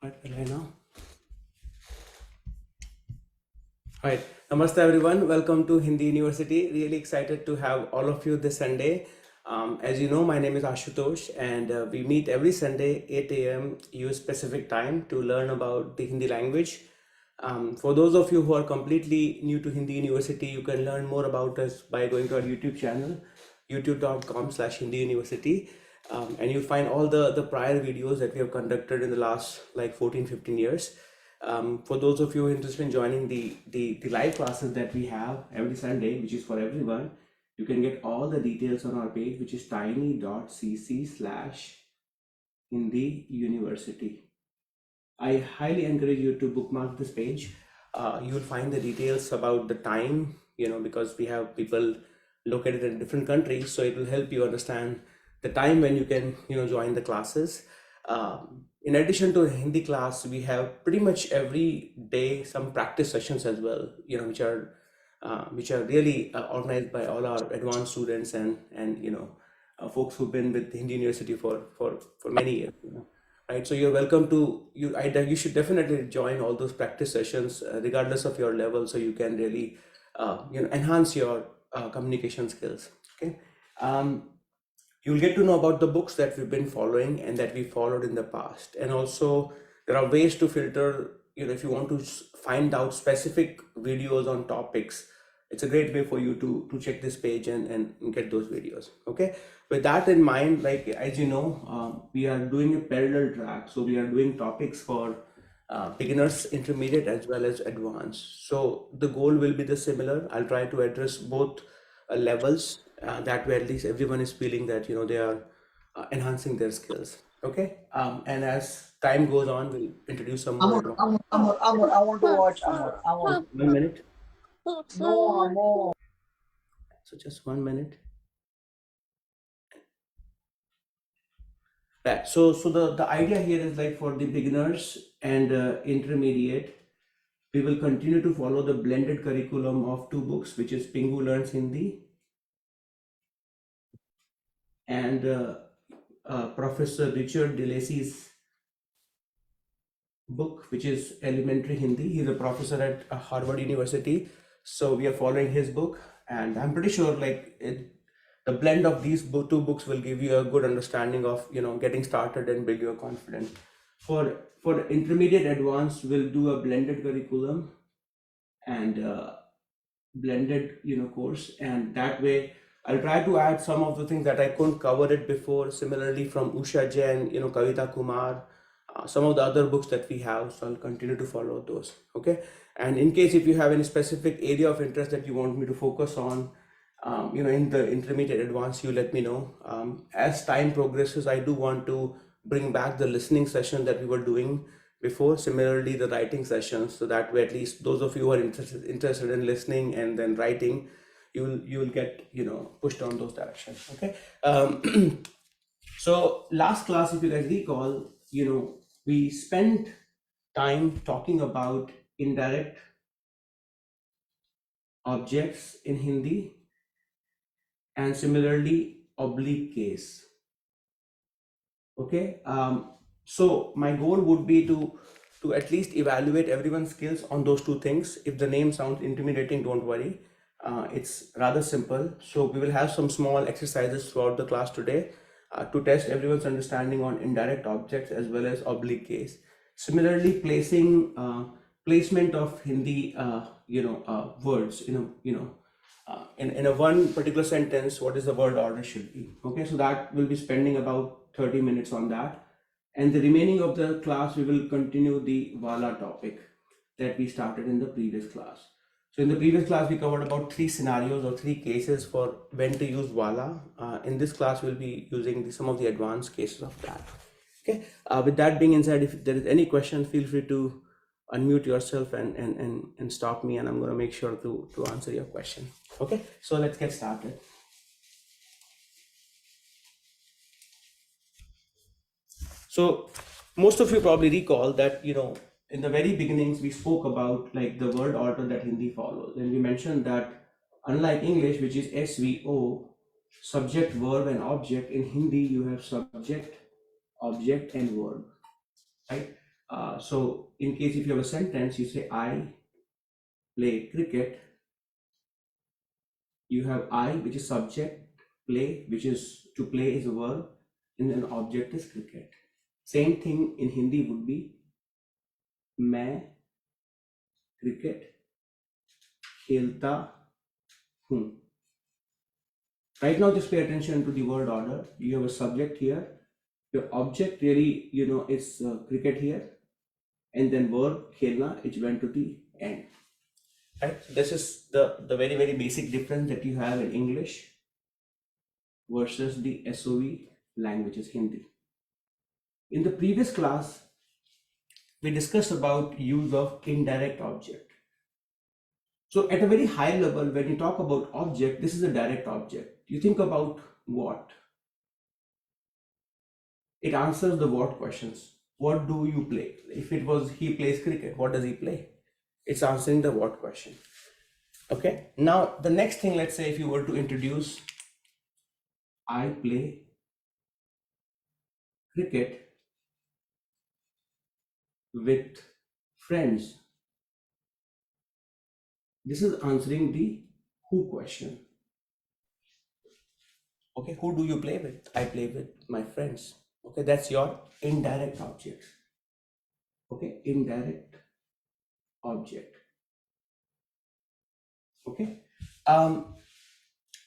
Right now. Right. Namaste everyone. Welcome to Hindi University. Really excited to have all of you this Sunday. As you know, my name is Ashutosh, and we meet every Sunday 8 a.m. US Pacific time to learn about the Hindi language. For those of you who are completely new to Hindi University, you can learn more about us by going to our YouTube channel, youtube.com/Hindi University. And you'll find all the prior videos that we have conducted in the last like 14-15 years. For those of you interested in joining the live classes that we have every Sunday, which is for everyone, you can get all the details on our page, which is tiny.cc/Hindi University. I highly encourage you to bookmark this page. You'll find the details about the time, because we have people located in different countries, so it will help you understand the time when you can, join the classes. In addition to Hindi class, we have pretty much every day some practice sessions as well, which are really organized by all our advanced students and folks who've been with Hindi University for many years. Right, so you're welcome to you should definitely join all those practice sessions regardless of your level, so you can really enhance your communication skills. Okay. You'll get to know about the books that we've been following and that we followed in the past, and also there are ways to filter, if you want to find out specific videos on topics. It's a great way for you to check this page and get those videos. Okay, with that in mind, like as you know, we are doing a parallel track, so we are doing topics for beginners, intermediate, as well as advanced. So the goal will be the similar. I'll try to address both levels, that way at least everyone is feeling that they are enhancing their skills. Okay, and as time goes on, we'll introduce some more advanced. Amor, I want to watch Amor. Amor. 1 minute. No, Amor. So just 1 minute. Right. So the idea here is like for the beginners and intermediate, we will continue to follow the blended curriculum of two books, which is Pingu Learns Hindi and Professor Richard Delacy's book, which is Elementary Hindi. He's a professor at Harvard University. So we are following his book, and I'm pretty sure the blend of these two books will give you a good understanding of getting started and build your confidence. For intermediate advanced, we'll do a blended curriculum and blended course, and that way I'll try to add some of the things that I couldn't cover it before. Similarly, from Usha Jain, Kavita Kumar, some of the other books that we have, so I'll continue to follow those. Okay, and in case if you have any specific area of interest that you want me to focus on, in the intermediate advanced, you let me know. As time progresses, I do want to bring back the listening session that we were doing before. Similarly, the writing sessions, so that way at least those of you who are interested in listening and then writing, you will get pushed on those directions. Okay. So last class, if you guys recall, we spent time talking about indirect objects in Hindi and similarly oblique case. Okay, so my goal would be to at least evaluate everyone's skills on those two things. If the name sounds intimidating, don't worry. It's rather simple. So we will have some small exercises throughout the class today to test everyone's understanding on indirect objects as well as oblique case. Similarly, placement of Hindi words in a one particular sentence, what is the word order should be. Okay, so that will be spending about 30 minutes on that, and the remaining of the class we will continue the Wala topic that we started in the previous class. So in the previous class we covered about 3 scenarios or 3 cases for when to use Wala. In this class we'll be using some of the advanced cases of that. Okay, with that being said, if there is any question, feel free to unmute yourself and stop me, and I'm going to make sure to answer your question. Okay, so let's get started. So most of you probably recall that in the very beginnings we spoke about like the word order that Hindi follows, and we mentioned that unlike English, which is SVO, subject, verb and object, in Hindi you have subject, object and verb, right? So in case if you have a sentence, you say I play cricket. You have I, which is subject, play, which is to play is a verb, and then object is cricket. Same thing in Hindi would be मैं cricket खेलता हूँ. Right now, just pay attention to the word order. You have a subject here. Your object really, is cricket here, and then verb khelna, it went to the end. Right. So this is the very very basic difference that you have in English versus the SOV language is Hindi. In the previous class, we discussed about use of indirect object. So at a very high level, when you talk about object, this is a direct object. You think about what? It answers the what questions. What do you play? If it was he plays cricket, what does he play? It's answering the what question. Okay. Now the next thing, let's say if you were to introduce I play cricket with friends. This is answering the who question. Okay, who do you play with? I play with my friends. Okay, that's your indirect object. Okay, indirect object. Okay.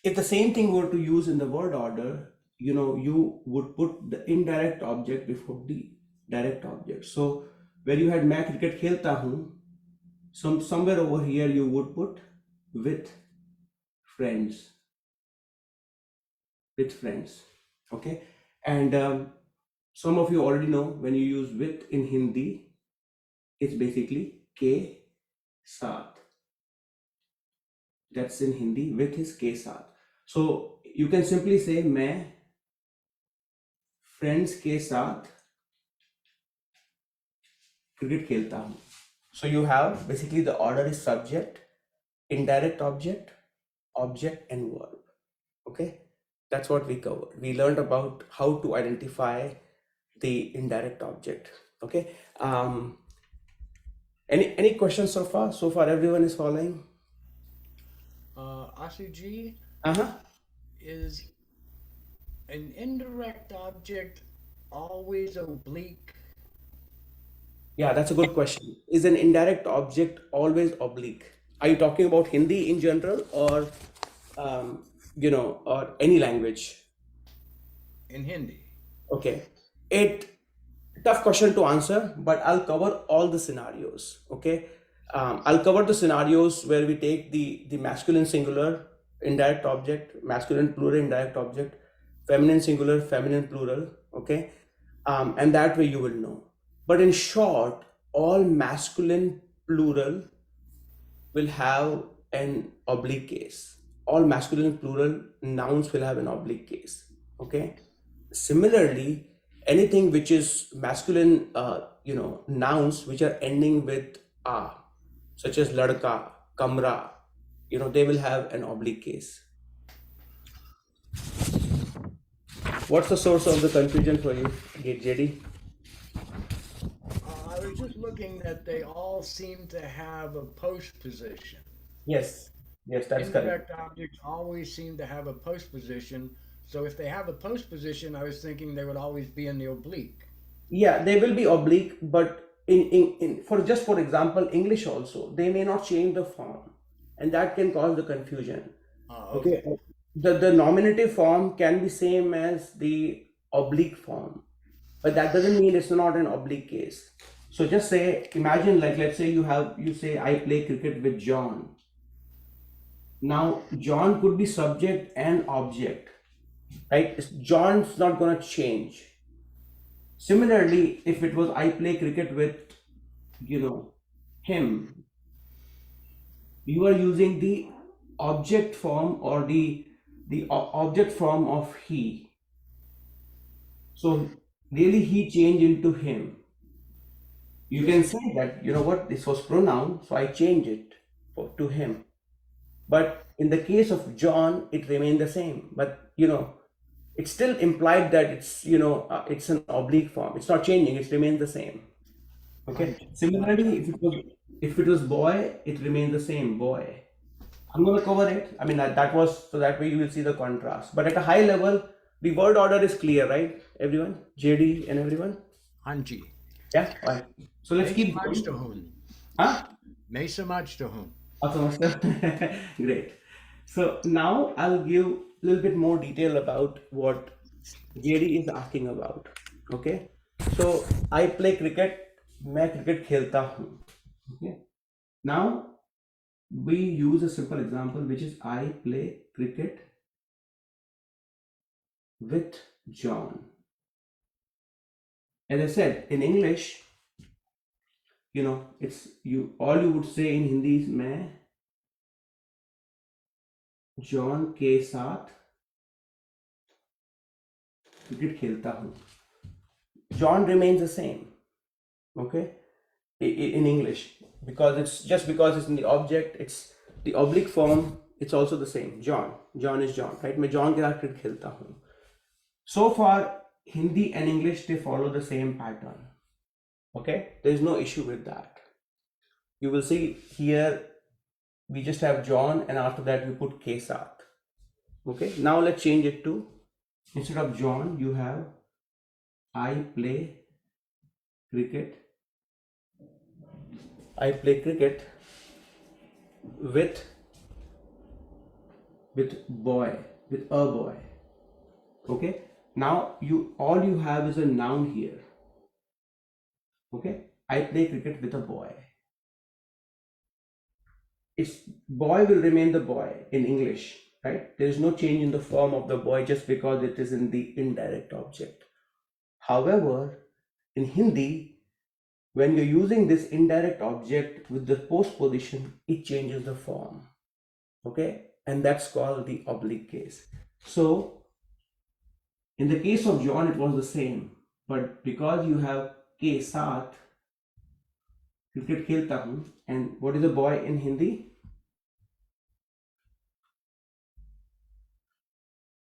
If the same thing were to use in the word order, you would put the indirect object before the direct object. So where you had मैं cricket खेलता हूँ, somewhere over here you would put with friends. With friends. Okay. And some of you already know when you use with in Hindi, it's basically के साथ. That's in Hindi. With is के साथ. So you can simply say मैं friends के साथ cricket खेलता हूँ. So you have basically the order is subject, indirect object, object, and verb. Okay, that's what we covered. We learned about how to identify the indirect object. Okay. Any questions so far? So far, everyone is following. Ashu Ji, Uh-huh. is an indirect object always oblique? Yeah, that's a good question. Is an indirect object always oblique? Are you talking about Hindi in general, or or any language? In Hindi. Okay. Tough question to answer, but I'll cover all the scenarios. Okay. I'll cover the scenarios where we take the masculine singular indirect object, masculine plural indirect object, feminine singular, feminine plural. Okay. And that way you will know. But in short, all masculine plural will have an oblique case. All masculine plural nouns will have an oblique case. Okay. Similarly, anything which is masculine, nouns which are ending with a, such as ladka, kamra, they will have an oblique case. What's the source of the confusion for you, JD? I was just looking that they all seem to have a postposition. Yes, that's correct. Indirect objects always seem to have a postposition. So if they have a postposition, I was thinking they would always be in the oblique. Yeah, they will be oblique, but for example, English also, they may not change the form, and that can cause the confusion. Okay. The nominative form can be same as the oblique form, but that doesn't mean it's not an oblique case. So just say, imagine, like, let's say you say I play cricket with John. Now John could be subject and object, right? John's not going to change. Similarly, if it was I play cricket with, him, you are using the object form or the object form of he. So really he changed into him. You can say that, this was pronoun, so I change it to him. But in the case of John, it remained the same. But, it's still implied that it's, it's an oblique form. It's not changing, it remains the same. Okay. Similarly, if it was boy, it remains the same, boy. I'm going to cover it. I mean, that was so that way you will see the contrast. But at a high level, the word order is clear, right? Everyone, JD and everyone. Anji. Yeah. All right. So let's keep going. Huh? Mesa Majtahun. Awesome, awesome. Great. So now I'll give a little bit more detail about what JD is asking about. Okay. So I play cricket. मैं cricket खेलता हूँ. Okay. Now we use a simple example, which is I play cricket with John. As I said, in English, it's all you would say in Hindi is मैं John के साथ cricket खेलता हूँ. John remains the same, okay, in English, because it's in the object, it's the oblique form, it's also the same. John is John, right? मैं John के साथ cricket खेलता हूँ. So far, Hindi and English, they follow the same pattern. Okay, there is no issue with that. You will see here we just have John, and after that we put ke saath. Okay, now let's change it to, instead of John, you have I play cricket with boy, with a boy. Okay, now all you have is a noun here. Okay, I play cricket with a boy. It's boy will remain the boy in English, right? There is no change in the form of the boy just because it is in the indirect object. However, in Hindi, when you're using this indirect object with the postposition, it changes the form. Okay, and that's called the oblique case. So in the case of John, it was the same, but because you have ke saath, cricket khelta hu, and what is a boy in Hindi?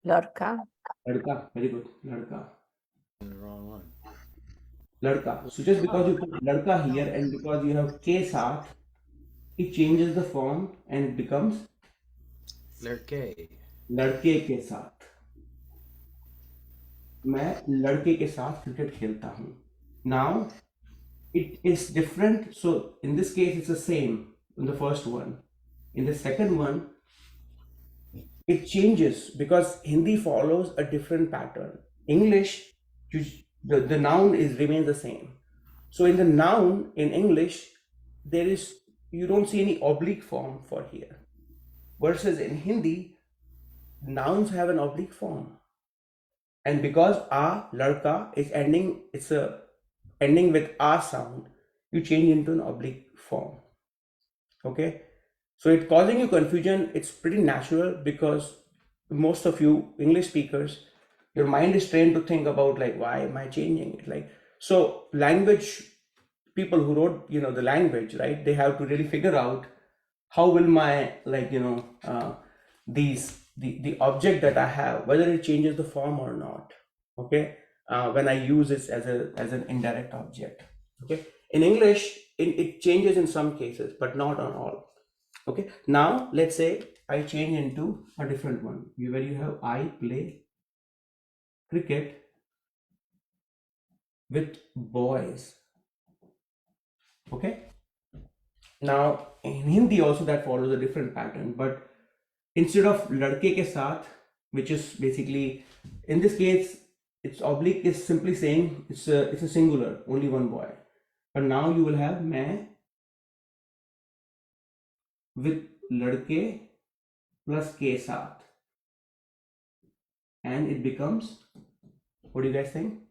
Lorca. Ladka. Very good. Ladka. The wrong one. Ladka. So just because you put ladka here and because you have ke saath, it changes the form and it becomes Lurke. लड़के के साथ. मैं लड़के के साथ cricket खेलता हूँ. Now it is different. So in this case, it's the same in the first one. In the second one, it changes because Hindi follows a different pattern. English, the noun remains the same. So in the noun in English, you don't see any oblique form for here. Versus in Hindi, nouns have an oblique form. And because a ladka is ending with a sound, you change into an oblique form. Okay, so it's causing you confusion. It's pretty natural because most of you English speakers, your mind is trained to think about like, why am I changing it? Like, so language people who wrote the language, right, they have to really figure out how will my the object that I have, whether it changes the form or not. Okay, when I use it as an indirect object. Okay, in English it changes in some cases, but not on all. Okay, now let's say I change into a different one where you have I play cricket with boys. Okay, now in Hindi also that follows a different pattern, but instead of ladke ke saath, which is basically in this case, it's oblique is simply saying it's a singular, only one boy. But now you will have main with ladke plus ke saath, and it becomes, what do you guys think?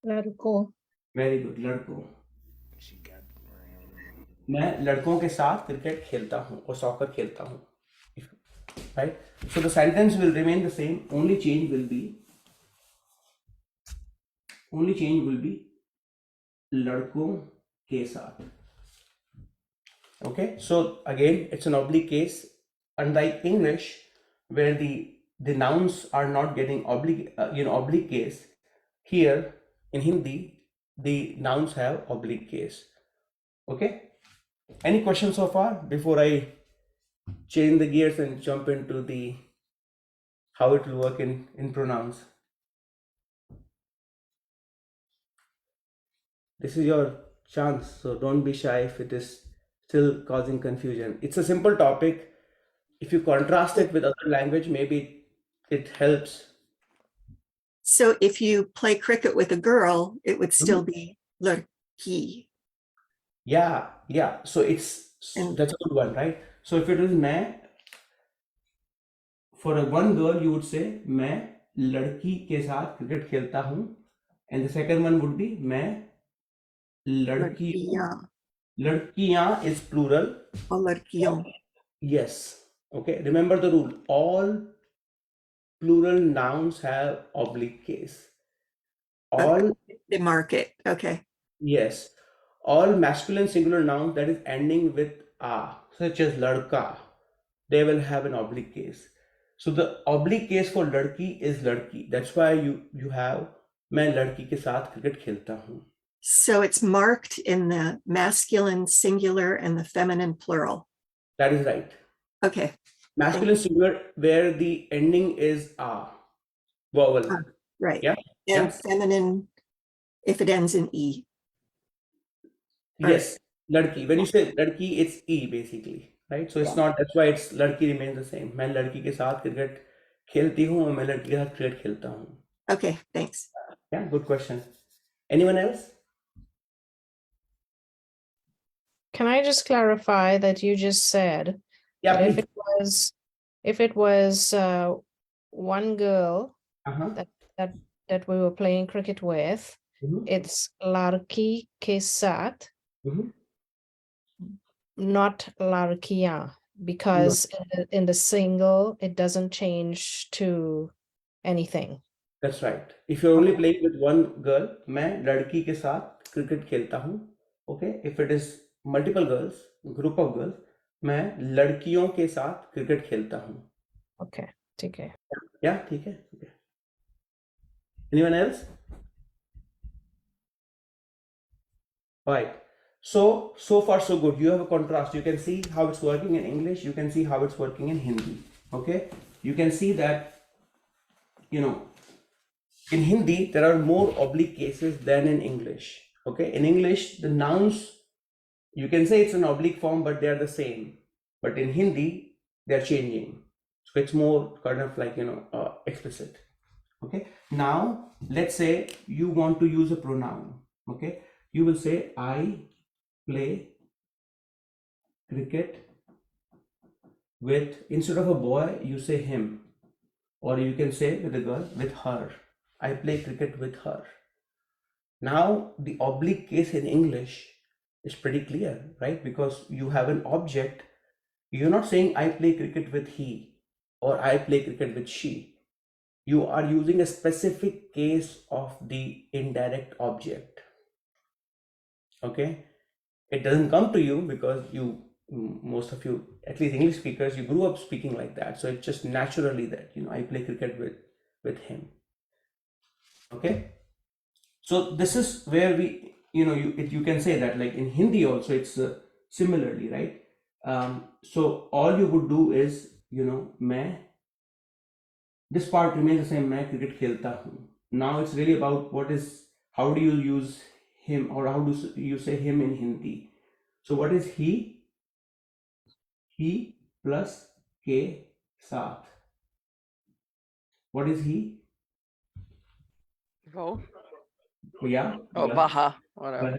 Larko. Very good, ladko. She got. मैं लड़कों के साथ cricket खेलता हूँ और soccer खेलता हूँ. Right? So the sentence will remain the same. Only change will be लड़कों के साथ. Okay, so again it's an oblique case, unlike English where the nouns are not getting oblique case. Here in Hindi the nouns have oblique case. Okay. Any questions so far before I change the gears and jump into the how it will work in pronouns? This is your chance, so don't be shy if it is still causing confusion. It's a simple topic. If you contrast it with other language, maybe it helps. So if you play cricket with a girl, it would still be lurki. Yeah. So And that's a good one, right? So if it is मैं, for a one girl you would say मैं लड़की के साथ cricket खेलता हूँ, and the second one would be मैं लड़कियों, lurkiya लड़कियां is plural. or lurkiyon. Yes. Okay. Remember the rule. All plural nouns have oblique case. All They mark it. Okay. yes. All masculine singular nouns that is ending with a, such as ladka, they will have an oblique case. So the oblique case for ladki is ladki. That's why you have मैं लड़की के साथ cricket खेलता हूँ. So it's marked in the masculine singular and the feminine plural. That is right. Okay. Masculine singular where the ending is a vowel. Right. Yeah. And Yeah. feminine if it ends in E. Yes, ladki. When you say ladki, it's e basically, right? So it's not. That's why it's ladki remains the same. मैं लड़की के साथ cricket खेलती हूँ और मैं लड़की के साथ क्रिकेट खेलता हूँ. Okay, thanks. Yeah, good question. Anyone else? Can I just clarify that you just said Yeah, that please. if it was one girl Uh-huh. that we were playing cricket with, Mhm. it's larki ke saath, Mhm. not larkiya, because in the single it doesn't change to anything. That's right. If you're only playing with one girl, मैं लड़की के साथ cricket खेलता हूँ. Okay. If it is multiple girls, group of girls, मैं लड़कियों के साथ क्रिकेट खेलता हूँ. Okay, ठीक है. Yeah, ठीक है. Okay. Anyone else? All right. So far so good. You have a contrast. You can see how it's working in English. You can see how it's working in Hindi. Okay. You can see that, in Hindi there are more oblique cases than in English. Okay. In English, the nouns, you can say it's an oblique form, but they are the same. But in Hindi, they're changing. So it's more kind of like, explicit. Okay. Now, let's say you want to use a pronoun. Okay. You will say, I play cricket with, instead of a boy, you say him. Or you can say with a girl, with her. I play cricket with her. Now, the oblique case in English is pretty clear, right? Because you have an object. You're not saying I play cricket with he or I play cricket with she. You are using a specific case of the indirect object. Okay. It doesn't come to you because most of you, at least English speakers, you grew up speaking like that. So it's just naturally that, I play cricket with him. Okay. So this is where we, you can say that, like in Hindi also, it's similarly, right? So all you would do is, मैं, this part remains the same, मैं cricket खेलता हूँ. Now it's really about how do you use him, or how do you say him in Hindi? So what is he? He plus के साथ. What is he? Go. Yeah. Oh, plus, baha. Whatever.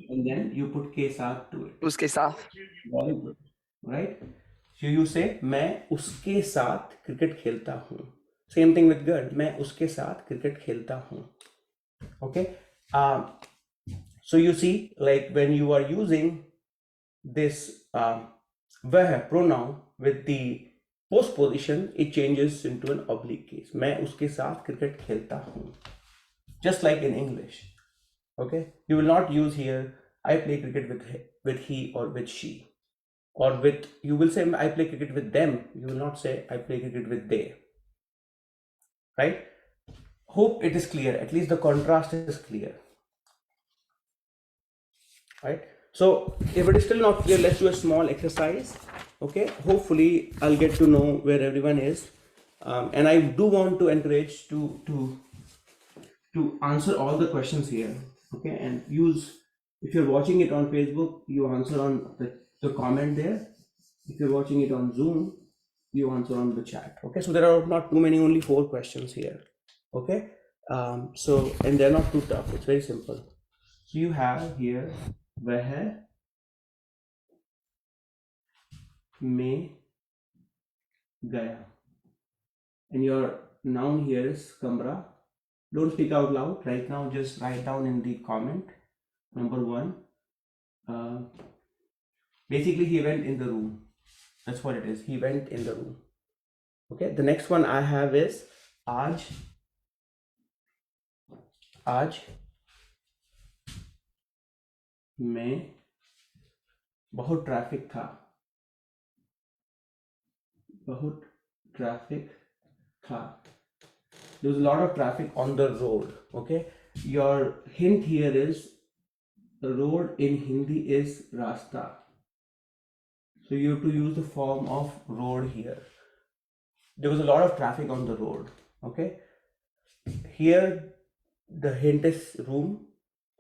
and then you put के साथ to it. Uske saath. Very good. Right? So you say मैं उसके साथ cricket खेलता हूँ. Same thing with girl. मैं उसके साथ क्रिकेट खेलता हूँ. Okay. So you see, like when you are using this वह pronoun with the postposition, it changes into an oblique case. मैं उसके साथ क्रिकेट खेलता हूँ. Just like in English. Okay. You will not use here I play cricket with he or with she. Or you will say I play cricket with them. You will not say I play cricket with they. Right? Hope it is clear. At least the contrast is clear. right? So if it is still not clear, let's do a small exercise. Okay, hopefully I'll get to know where everyone is, and I do want to encourage to answer all the questions here. Okay, and use, if you're watching it on Facebook, you answer on the comment there. If you're watching it on Zoom, you answer on the chat. Okay, so there are not too many, only 4 questions here. Okay, so, and they're not too tough, it's very simple. So you have here वह में गया, and your noun here is kamra. Don't speak out loud right now, just write down in the comment. Number 1, basically he went in the room. That's what it is, he went in the room. Okay, the next one I have is आज में बहुत traffic था, बहुत traffic था. There was a lot of traffic on the road. Okay, your hint here is the road in Hindi is rasta, so you have to use the form of road here. There was a lot of traffic on the road. Okay, here the hint is room,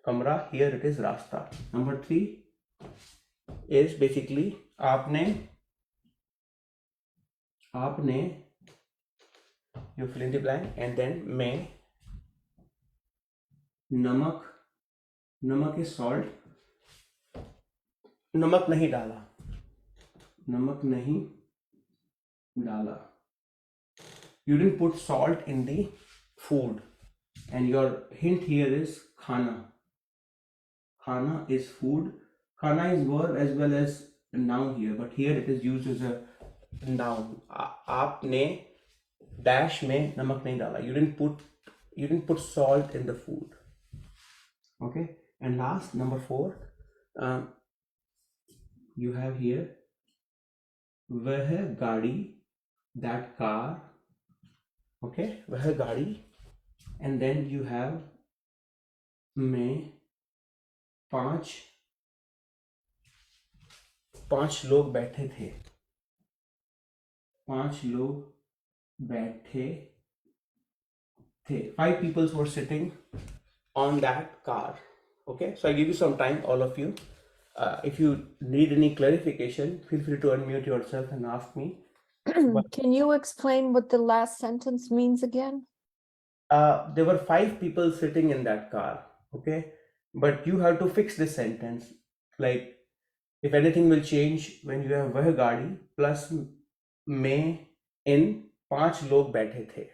kamra, here it is rasta. Number 3 is basically आपने you fill in the blank, and then मैं नमक is salt, नमक नहीं डाला. You didn't put salt in the food, and your hint here is khana is food. Khana is verb as well as a noun here, but here it is used as a noun. आपने dash में नमक नहीं डाला. You didn't put salt in the food. Okay, and last, number 4, you have here वह गाड़ी, that car. Okay, वह गाड़ी, and then you have में पांच लोग बैठे थे. 5 people were sitting on that car. Okay, so I give you some time, all of you. If you need any clarification, feel free to unmute yourself and ask me. Can you explain what the last sentence means again? There were 5 people sitting in that car. Okay, but you have to fix this sentence. Like, if anything will change when you have वह गाड़ी plus में in 5 लोग बैठे थे.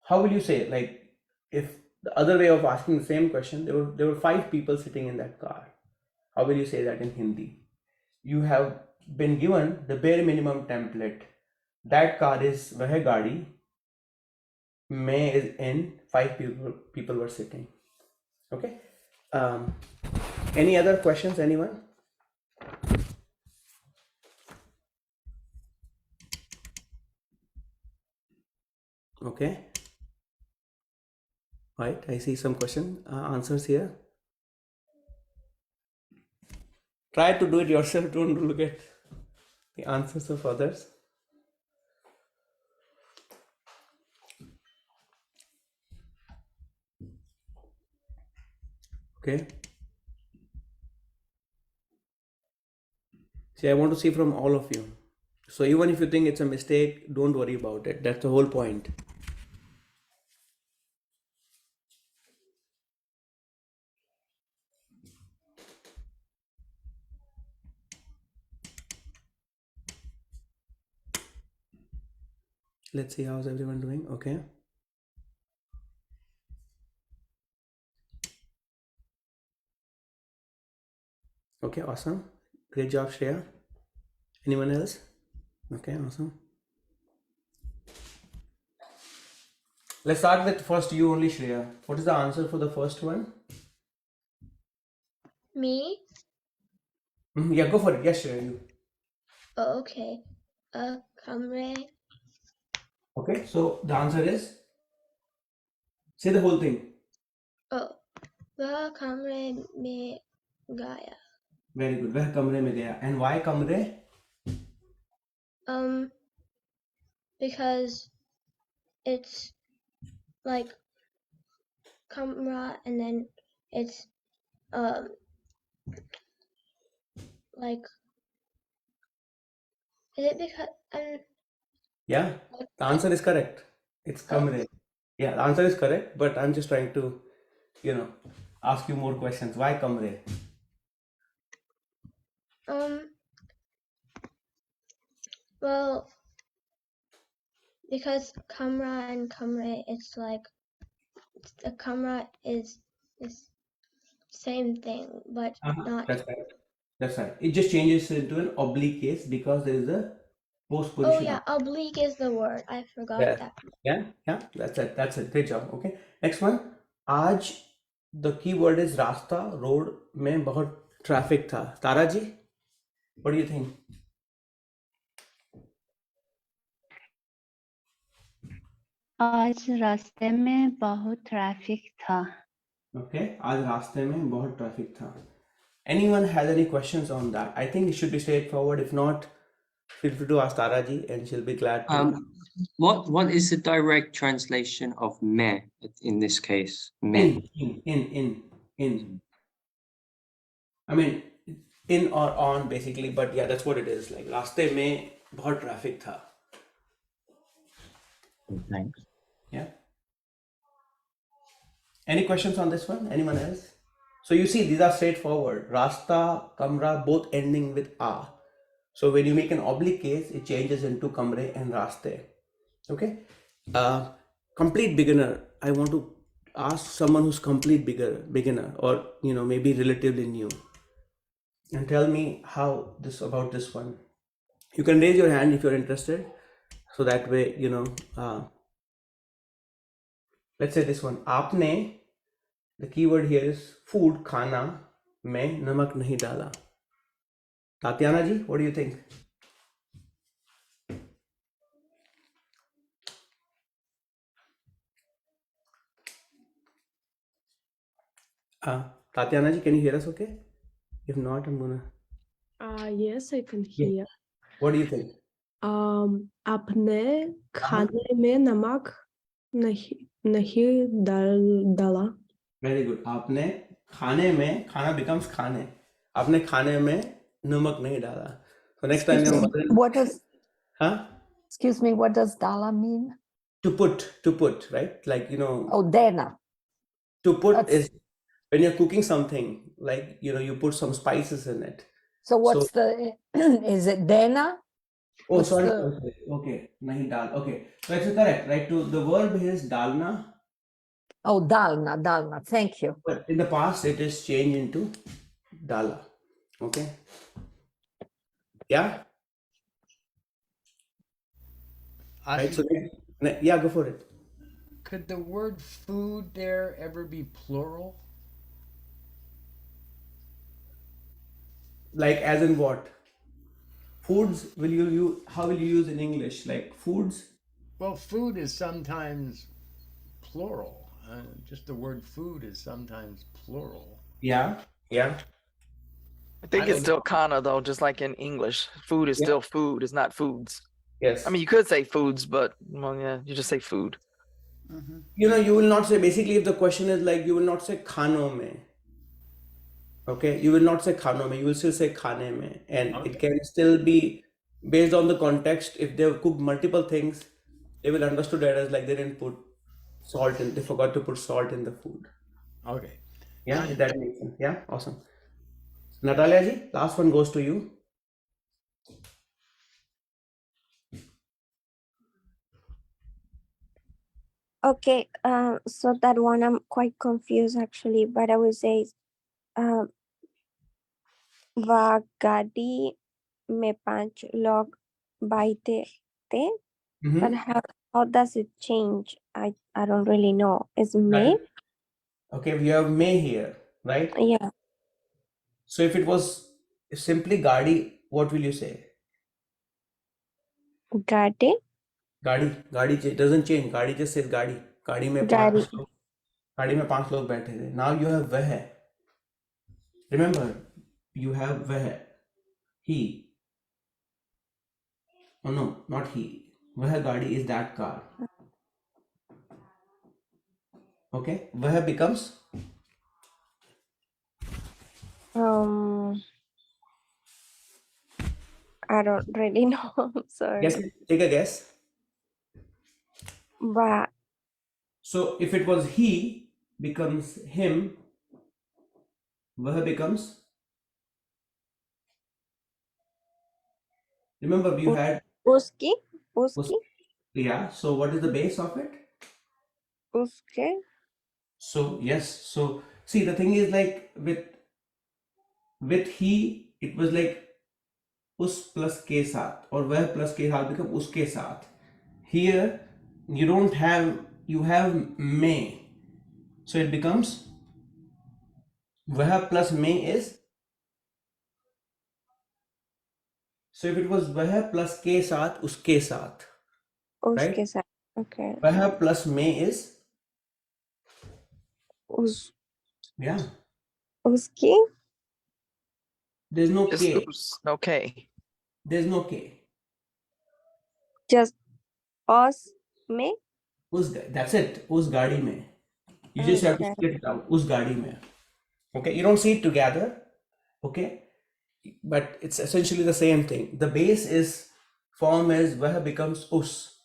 How will you say, like, if the other way of asking the same question, there were 5 people sitting in that car. How will you say that in Hindi? You have been given the bare minimum template. That car is वह गाड़ी, में is in, 5 people were sitting. Okay. Any other questions, anyone? Okay. Right, I see some answers here. Try to do it yourself, don't look at the answers of others. Okay. See, I want to see from all of you. So even if you think it's a mistake, don't worry about it. That's the whole point. Let's see how's everyone doing. Okay. Okay, awesome. Great job, Shreya. Anyone else? Okay, awesome. Let's start with first you only, Shreya. What is the answer for the first one? Me? Yeah, go for it. Yes, Shreya, you. Oh, okay. Kamre. Okay, so the answer is, say the whole thing. Oh, वह कमरे में गया. Very good. वह कमरे में गया. And why कमरे? Because it's like camera and then it's like is it because Yeah, the answer is correct. It's Oh. kamre. Yeah, the answer is correct, but I'm just trying to, ask you more questions. Why kamre? well because camera and camera it's like the camera is same thing but not. That's right. That's right. It just changes into an oblique case because there is a post Oh position. yeah, oblique is the word. I forgot Yeah. that. Yeah. That's it. That's it. Great job. Okay. Next one. आज the keyword is रास्ता road में बहुत traffic था. तारा जी, what do you think? आज रास्ते में बहुत traffic था. Okay. आज रास्ते में बहुत traffic था. Anyone has any questions on that? I think it should be straightforward. If not, feel free to ask Tara ji and she'll be glad to. What is the direct translation of me in this case? Me. In. I mean, in or on basically, but yeah, that's what it is. Like रास्ते में बहुत traffic था. Thanks. Yeah. Any questions on this one? Anyone else? So you see, these are straightforward. Rasta, kamra, both ending with a. So when you make an oblique case, it changes into kamre and raste. Okay. Complete beginner. I want to ask someone who's complete beginner, or maybe relatively new, and tell me how about this one. You can raise your hand if you're interested, so that way let's say this one. आपने, the keyword here is food, खाना में नमक नहीं डाला. Tatiana ji, what do you think? Tatiana ji, can you hear us okay? If not, I'm gonna. Yes, I can Yeah. hear. What do you think? आपने खाने में नमक नहीं डाला. Very good. आपने खाने में, खाना becomes खाने. आपने खाने में नमक नहीं डाला. So next time your mother. What does, Huh? excuse me, what does dala mean? To put, right? Like, Oh, dena. to put That's- is when you're cooking something, like, you put some spices in it. So what's the, is it dena? Oh, What's sorry. the- sorry. Okay. Nahi dal. Okay. So it's correct, right? To the verb is dalna, Oh, dalna, thank you. but in the past it is changed into dala. Okay. Yeah. Right. So yeah, go for it. Could the word food there ever be plural? Like as in what? Foods will you how will you use in English? Like foods? Well, food is sometimes plural. Just the word food is sometimes plural. Yeah. I think I it's don't still kana though, just like in English. Food is Yeah. still food, it's not foods. Yes. I mean, you could say foods, but well, yeah, you just say food. You will not say, basically if the question is like, you will not say khano mein. Okay, you will not say khano mein, you will still say khane mein, and Okay. it can still be based on the context. If they've cooked multiple things, they will understood that as like they didn't put salt in, they forgot to put salt in the food. Okay. Yeah, if that makes sense. Yeah, awesome. Natalia ji, last one goes to you. Okay, so that one I'm quite confused actually, but I would say Vagadi में 5 लोग बैठे थे, but how does it change? I don't really know. Is me? Okay, we have may here, right? Yeah, So if it was simply gadi, what will you say? Gade. Gadi doesn't change. Gadi just says gadi. Gadi mein Gadi. paanch log. गाड़ी में 5 लोग बैठे थे. Now you have वह. Remember, you have वह. He. Oh no, not he. वह गाड़ी is that car. Okay, वह becomes I don't really know. I'm sorry. guess. Take a guess. But So if it was he, becomes him. वह becomes. Remember, you had uski, yeah. So what is the base of it? uske. So yes. So see, the thing is like with he, it was like उस plus के साथ और वह plus के साथ become उसके साथ. Here you don't have, you have may, so it becomes वह plus may is. So if it was वह plus के साथ उसके साथ, right? Uske साथ. Okay. वह plus may is yeah. Uski. There's no Just K. oops. Okay. There's no K. Just us, me. That's it. उस गाड़ी में. You just have to Okay. split it out. उस गाड़ी में. Okay. You don't see it together. Okay. But it's essentially the same thing. The base is form is वह becomes us.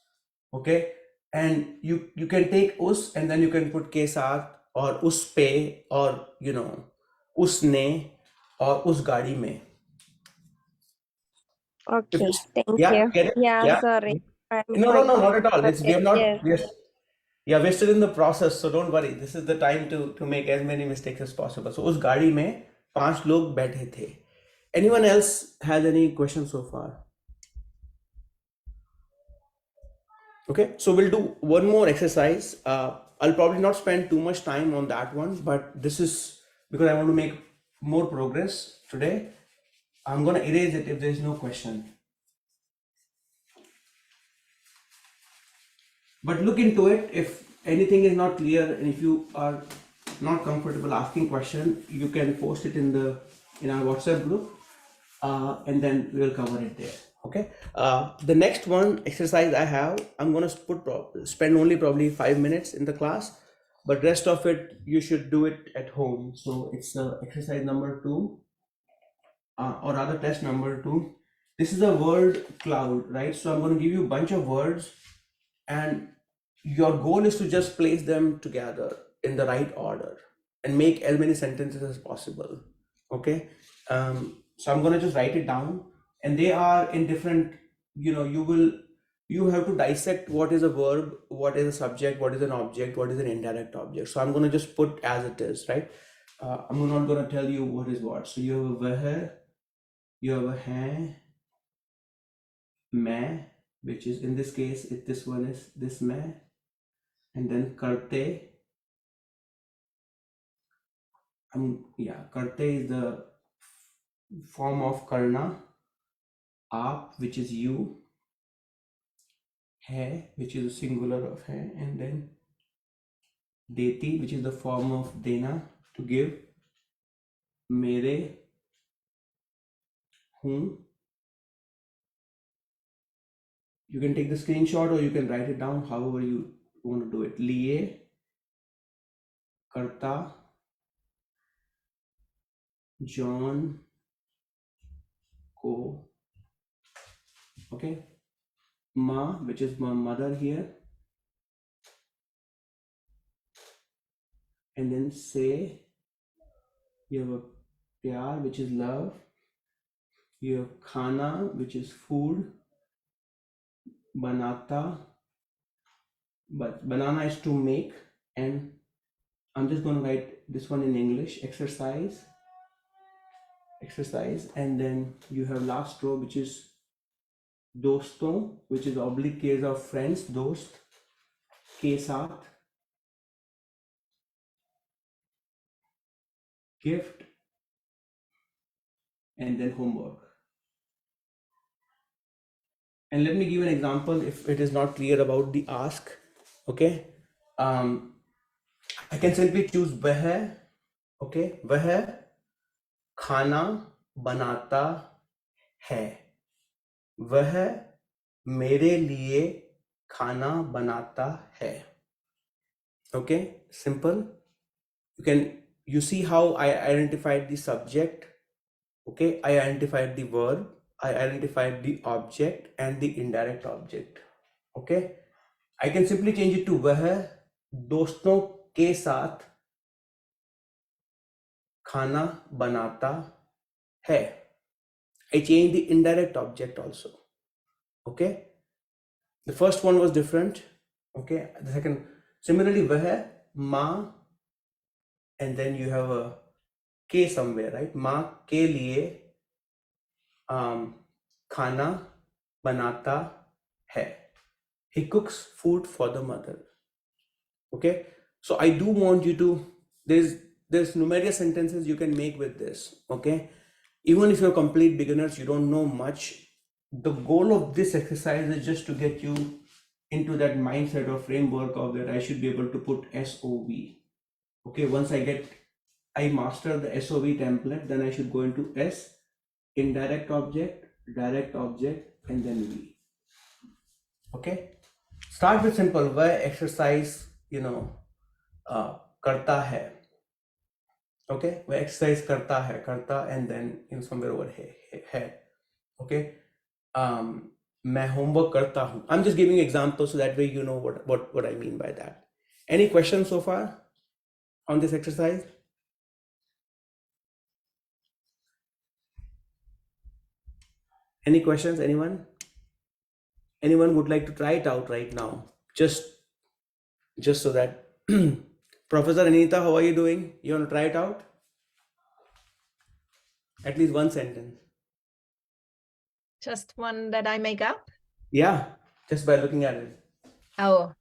Okay. And you can take us and then you can put के साथ or उस पे or you know उसने or उस गाड़ी में. If Okay. you, Thank yeah, you. get it? Yeah. Yeah. Sorry. I'm No, quite not at all. It's we have not. Yes. Yeah, we're still in the process, so don't worry. This is the time to make as many mistakes as possible. So उस गाड़ी में 5 लोग बैठे थे. Anyone else has any questions so far? Okay, so we'll do one more exercise. I'll probably not spend too much time on that one, but this is because I want to make more progress today. I'm gonna erase it if there's no question. But look into it. If anything is not clear and if you are not comfortable asking question, you can post it in our WhatsApp group, and then we'll cover it there. Okay. The next one exercise I have, I'm gonna spend only probably 5 minutes in the class, but rest of it you should do it at home. So it's exercise number 2, or rather test number 2. This is a word cloud, right? So I'm going to give you a bunch of words, and your goal is to just place them together in the right order and make as many sentences as possible. Okay. So I'm going to just write it down, and they are in different, you have to dissect what is a verb, what is a subject, what is an object, what is an indirect object. So I'm going to just put as it is, right? I'm not going to tell you what is what. So you have a vah, you have a hai, मैं, which is in this case, this one is this मैं, and then karte. Karte is the form of karna. Aap, which is you. Hai, which is a singular of hai, and then deti, which is the form of dena, to give. Mere, हूँ. You can take the screenshot or you can write it down, however you want to do it. Liye, karta, John, ko. Okay. Ma, which is my mother here. And then say, you have a pyar, which is love. You have khana, which is food. Banata, but banana is to make. And I'm just going to write this one in English. Exercise, and then you have last row, which is doston, which is oblique case of friends, dost, ke saath, gift, and then homework. And let me give an example if it is not clear about the ask. Okay. I can simply choose वह, okay, वह खाना बनाता है, वह मेरे लिए खाना बनाता है. Okay, simple. You see how I identified the subject. Okay, I identified the verb, I identified the object and the indirect object. Okay, I can simply change it to वह दोस्तों के साथ खाना बनाता है. I changed the indirect object also. Okay, the first one was different. Okay, the second, similarly, वह माँ, and then you have a K somewhere, right? माँ के लिए खाना बनाता है. He cooks food for the mother. Okay, so I do want you to, there's numerous sentences you can make with this. Okay, even if you're complete beginners, you don't know much, the goal of this exercise is just to get you into that mindset or framework of that I should be able to put SOV. Okay, once I master the SOV template, then I should go into S, indirect object, direct object, and then V. Okay, start with simple. वह exercise, करता है. Okay, वह exercise करता है, करता, and then somewhere over है. Okay, मैं homework करता हूँ. I'm just giving examples so that way you know what I mean by that. Any questions so far on this exercise? Any questions? Anyone would like to try it out right now? Just so that Professor Anita, how are you doing? You want to try it out? At least one sentence. Just one that I make up. Yeah, just by looking at it. Oh,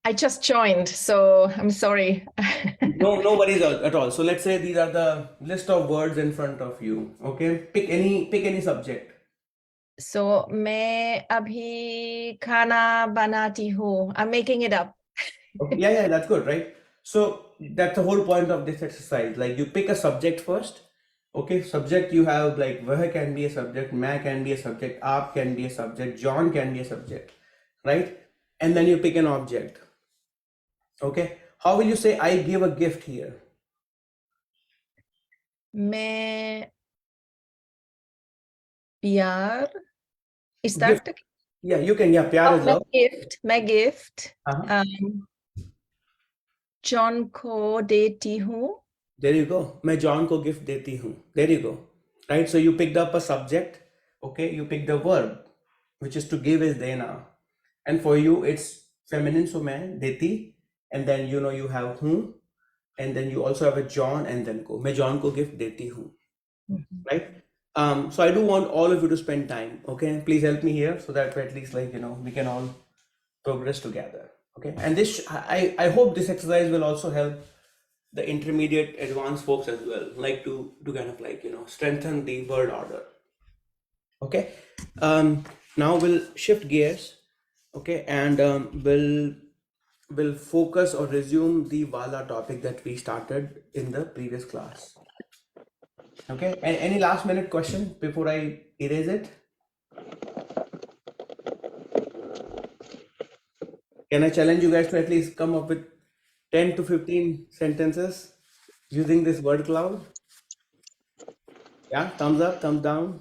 I just joined, so I'm sorry. No worries at all. So let's say these are the list of words in front of you. Okay, pick any subject. So मैं अभी खाना बनाती हूँ. I'm making it up. Okay, yeah, that's good, right? So that's the whole point of this exercise. Like you pick a subject first. Okay, subject you have like वह can be a subject, मैं can be a subject, आप can be a subject, John can be a subject, right? And then you pick an object. Okay, how will you say I give a gift here? मैं प्यार. Is Gift. that Yeah, you can. Yeah, प्यार is love. मैं gift Uh-huh. John को देती हूँ. There you go. मैं John को gift देती हूँ. There you go. Right. So you picked up a subject. Okay. You picked the verb, which is to give is देना, and for you it's feminine. So मैं देती, and then you have हूँ, and then you also have a John, and then को. मैं John को gift देती हूँ. Right. So I do want all of you to spend time. Okay. Please help me here so that at least we can all progress together. Okay. And this I hope this exercise will also help the intermediate advanced folks as well, like to kind of strengthen the word order. Okay, now we'll shift gears. Okay, and we'll focus or resume the Vala topic that we started in the previous class. Okay, and any last minute question before I erase it? Can I challenge you guys to at least come up with 10 to 15 sentences using this word cloud? Yeah, thumbs up, thumbs down.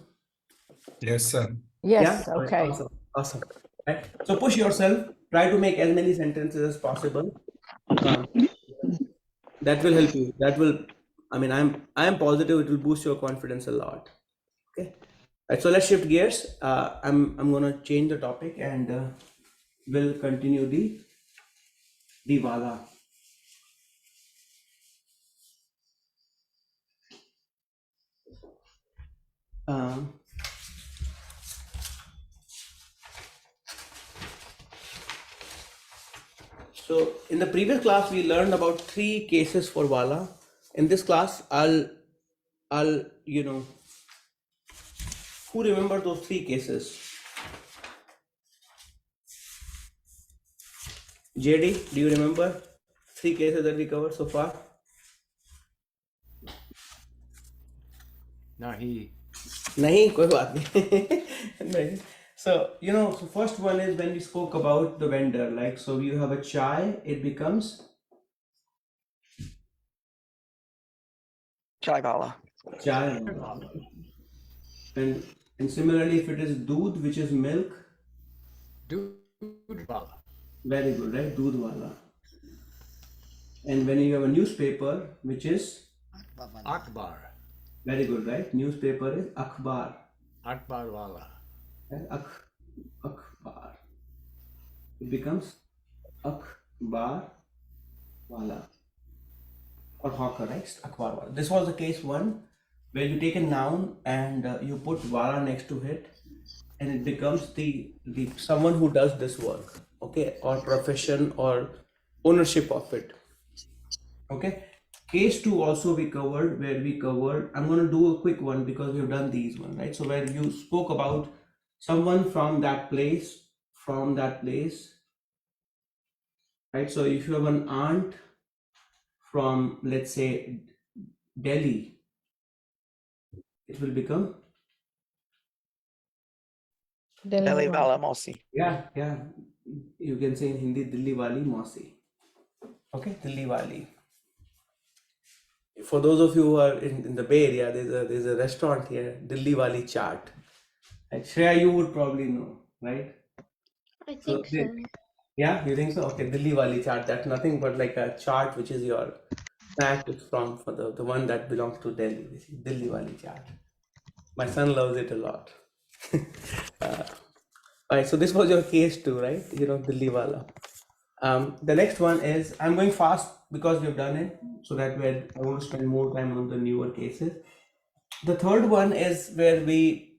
Yes, sir. Yes, Yeah? okay. Awesome. Right. So push yourself, try to make as many sentences as possible. That will help you. I am positive it will boost your confidence a lot. Okay. Right, so let's shift gears. I'm gonna change the topic and we'll continue the Vala. So in the previous class, we learned about 3 cases for Vala. In this class, I'll who remember those 3 cases? JD, do you remember 3 cases that we covered so far? Nahi. Nahi, koi baat nahi. Nahi. So, so first one is when we spoke about the vendor, like, so you have a chai, it becomes Chai wala. chai. And similarly, if it is doodh, which is milk, Doodh wala. very good, right? Doodh wala. And when you have a newspaper, which is Akbar. very good, right? Newspaper is akhbar. Akbar wala. Right? Akhbar. It becomes akhbar wala. Or hawker, right? Akhbar wala. This was the case one where you take a noun and you put wala next to it, and it becomes the someone who does this work, okay, or profession or ownership of it. Okay. Case 2 also we covered, where we covered, I'm going to do a quick one because we've done these one, right? So where you spoke about someone from that place, right? So if you have an aunt from, let's say, Delhi, it will become, Delhi Delhi wala mosi. yeah, you can say in Hindi, Dilli wali mausi. Okay, Dilli wali. For those of you who are in the Bay Area, there's a restaurant here, Dilli wali chaat. Like Shreya, you would probably know, right? I So think so. yeah, you think so? Okay, Dilli wali chaat. That's nothing but like a chart, which is your snack. It's from for the one that belongs to Delhi. Dilli wali chaat. My son loves it a lot. Right. So this was your case too, right? Dilli wala. The next one is, I'm going fast because we've done it, so that way I want to spend more time on the newer cases. The third one is where we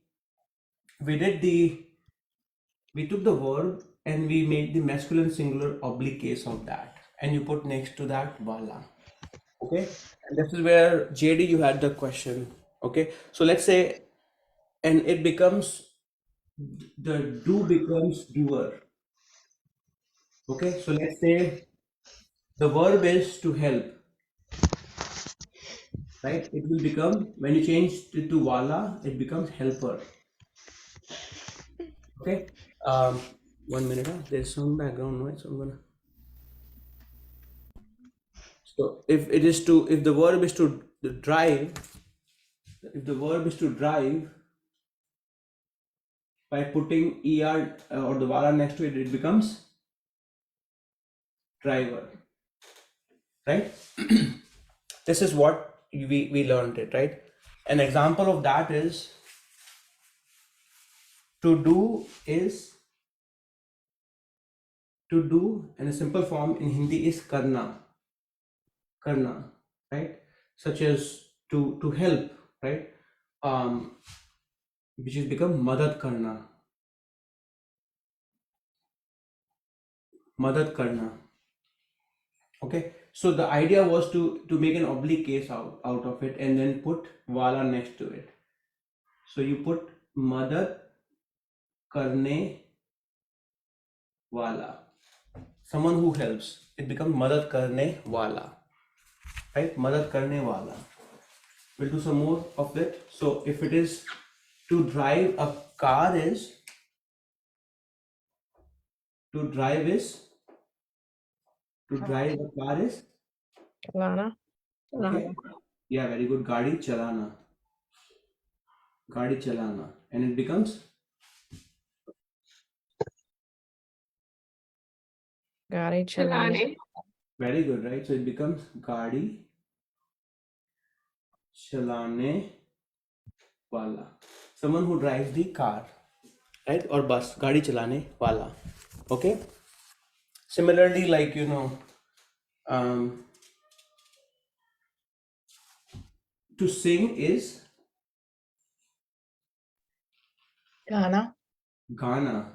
took the verb and we made the masculine singular oblique case of that, and you put next to that wala. Okay, and this is where JD you had the question. Okay, so let's say, and it becomes, the do becomes doer. Okay, so let's say the verb is to help, right? It will become, when you change it to wala, it becomes helper. Okay, 1 minute, there's some background noise, so I'm gonna. So if the verb is to drive, by putting er or the wala next to it, it becomes driver, right? This is what we learned it, right? An example of that is, to do in a simple form in Hindi is karna, right? Such as to help, right? Which is become madad karna. Okay, so the idea was to make an oblique case out of it and then put wala next to it. So you put madad karne wala, someone who helps. It becomes madad karne wala, right? Madad karne wala. We'll do some more of it. So if it is to drive a car, is to drive a car is Lana. okay. Yeah, very good. Gadi chalana, and it becomes Gari chalane. very good, right? So it becomes gadi chalane wala, someone who drives the car, right? Or bus, gadi chalane wala. Okay. Similarly, like to sing is Gana. gana,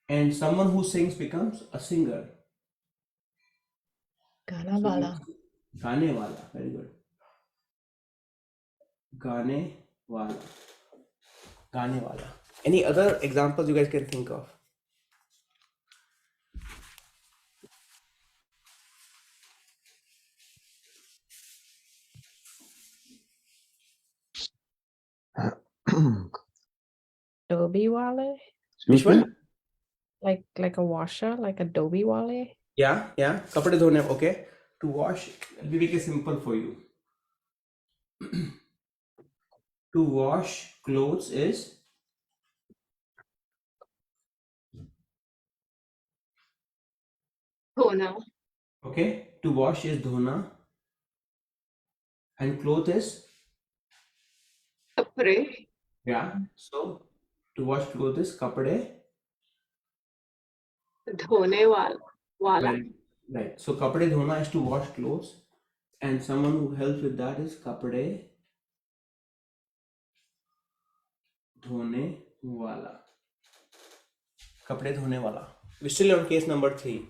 and someone who sings becomes a singer. Gana So wala. Gane wala, very good. Gane wala. Any other examples you guys can think of? Dobby wale? Which one? Like a washer, like a Dobby wale? Yeah. Kapde dhone, okay. To wash, let me make it simple for you. To wash clothes is Dhona. okay. To wash is dhona, and cloth is Kapre. yeah. So to wash clothes is kapde. Dhone wala. Right. So kapde dhona is to wash clothes, and someone who helps with that is kapde dhone wala. Kapde dhone wala. We're still on case number 3.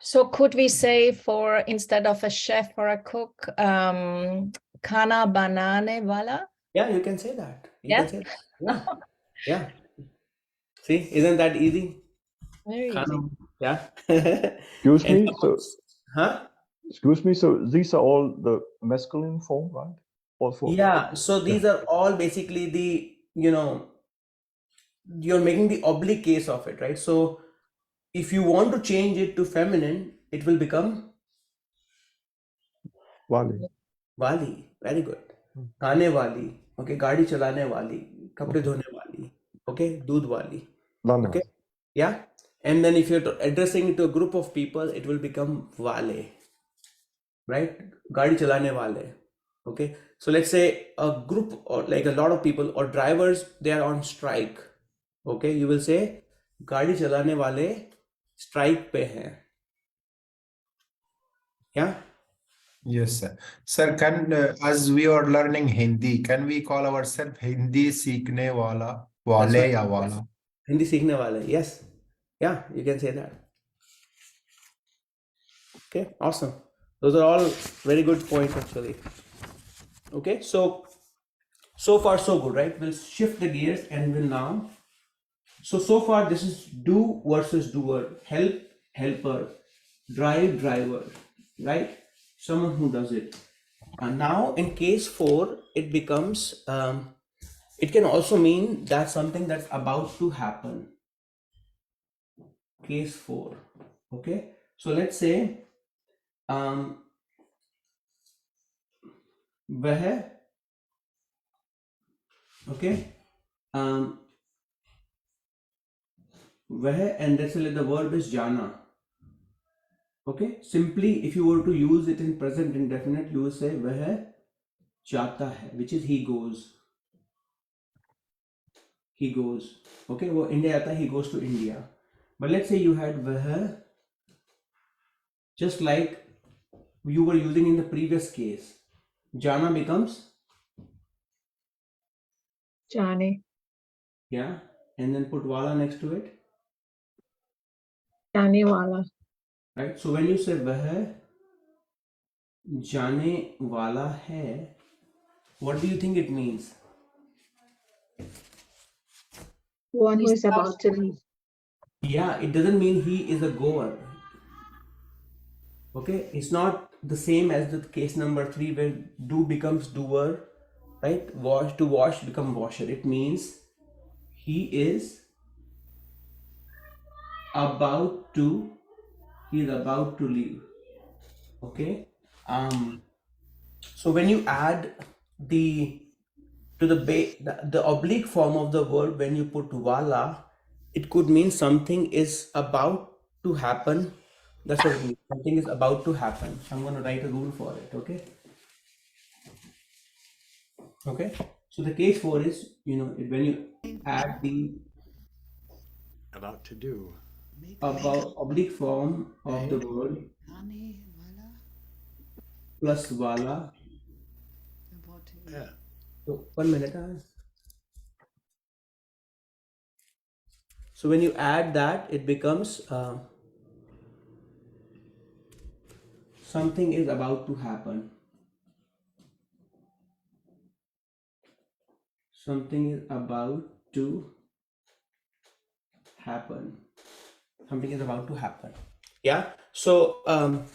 So could we say for instead of a chef or a cook, kana banane wala? Yeah, you can say that. You Yeah. can say that. Yeah. See, isn't that easy? Very easy. Khana, yeah. Excuse And me, so huh? excuse me, so these are all the masculine form, right? All four? Yeah, so these are all basically the, you're making the oblique case of it, right? So if you want to change it to feminine, it will become Wali. wali. Very good. Khane wali. Okay, gaadi chalane wali. Kapde dhone wali. Okay, doodh wali. Lana. Okay, yeah. And then if you're addressing it to a group of people, it will become wale, right? Gaadi chalane wale. Okay, so let's say a group or like a lot of people or drivers, they are on strike. Okay, you will say गाड़ी चलाने वाले strike पे हैं. Yeah. Yes, sir. Sir, as we are learning Hindi, can we call ourselves Hindi सीखने वाला, That's वाले right. या Yes. वाला? हिंदी सीखने वाले. Yes. Yeah, you can say that. Okay, awesome. Those are all very good points actually. Okay, so far so good, right? We'll shift the gears and we'll now. So far this is do versus doer, help, helper, drive, driver, right? Someone who does it. And now in case 4, it becomes, it can also mean that something that's about to happen. Case 4. Okay. So let's say, वह, okay, वह, and let's say the verb is jana. Okay, simply if you were to use it in present indefinite, you will say वह जाता है, which is he goes. He goes. Okay, वो India आता है, he goes to India. But let's say you had वह, just like you were using in the previous case. Jana becomes Jane. yeah, and then put wala next to it. Jane wala. Right. So when you say वह जाने वाला है, what do you think it means? One who is about to leave. Yeah, it doesn't mean he is a goer. Okay, it's not the same as the case number 3 where do becomes doer, right? Wash, to wash become washer. It means he is about to leave. Okay. So when you add the oblique form of the verb, when you put wala, it could mean something is about to happen. That's what it means. Something is about to happen. I'm going to write a rule for it. Okay. So the case 4 is, when you add the About to do. about oblique form of the word plus wala. Yeah. So 1 minute. So when you add that, it becomes something is about to happen. Something is about to happen. Something is about to happen. Yeah. So I'm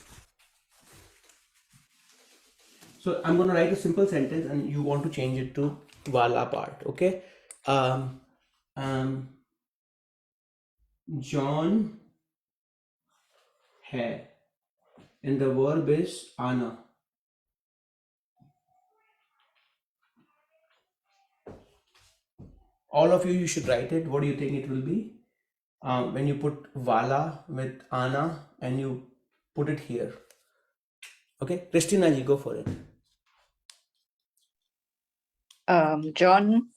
going to write a simple sentence and you want to change it to wala part. Okay. Um, um, John hai, and the verb is ana. All of you should write it. What do you think it will be? When you put wala with ana and you put it here. Okay, Christina ji, go for it. John